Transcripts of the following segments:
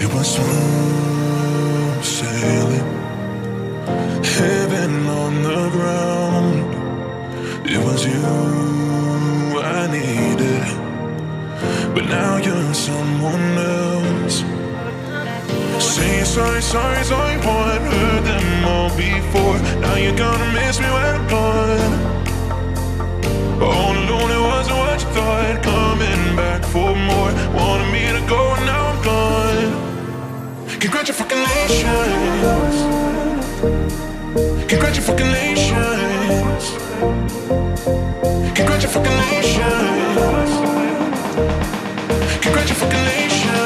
You were smooth sailing, heaven on the ground. It was you I needed, but now you're someone else. Say sorry, sorry, sorry, what heard them all before. Now you're gonna miss me when I'm gone. All alone, it wasn't what you thought. Coming back for more, wanted me to go, now I'm gone. Congratulations, congratulations, congratulations, congratulations.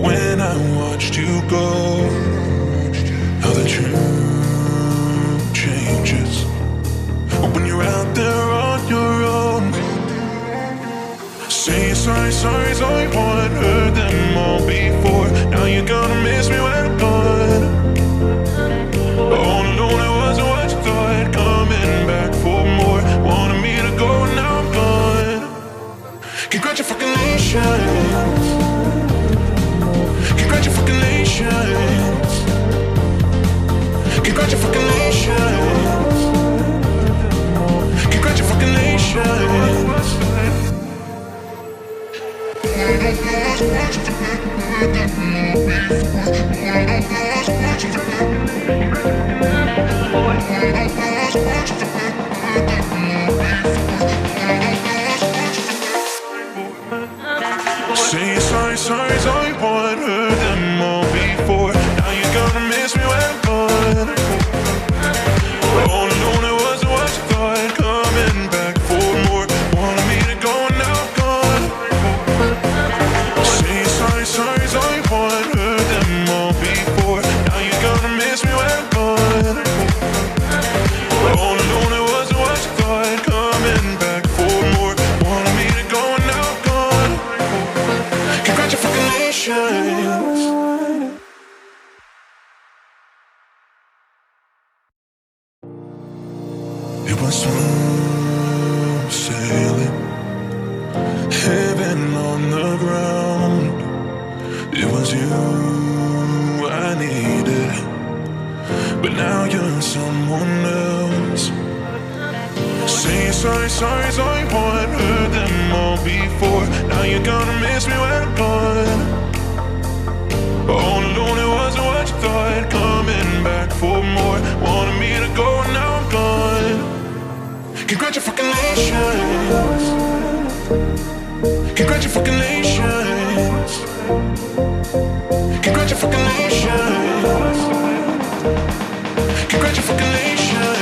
When I watched you go, how the truth changes when you're out there on your own. Say sorry, sorry, sorry, what heard them all before. Now you're gonna miss me when I'm gone. All alone, it wasn't what you thought. Coming back for more, wanted me to go, now I'm gone. Congratulations, congratulations, congratulations, congratulations. Say sorry, sorry, sorry, what heard them all before. Now you're gonna miss me when I'm gone. All alone, it wasn't what you thought. Coming back for more, wanted me to go, now I'm gone. Say sorry, sorry, sorry, what heard them all before. Now you're gonna miss me when I'm gone. All alone, it wasn't what you thought. Coming back for more, wanted me to go, now I'm gone. Congratulations. It was smooth sailing, heaven on the ground. It was you I needed, but now you're someone else. Say sorry, sorry, sorry, what heard them all before. Now you're gonna miss me when I'm gone. All alone, it wasn't what you thought. Coming back for more, wanted me to go, now I'm gone. Congratulations, congratulations, congratulations, congratulations.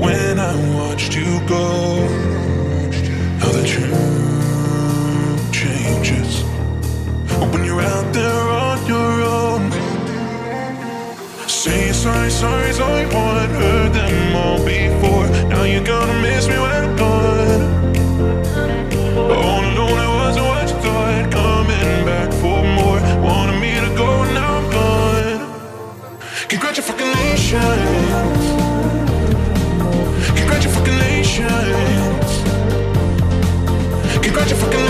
When I watched you go, how the truth changes when you're out there on your own. Say sorry, sorry, sorry, what heard them all before. Now you're gonna miss me when I'm gone. All alone, it wasn't what you thought. Coming back for more, wanted me to go, now I'm gone. Congratulations, congratulations, congratulations.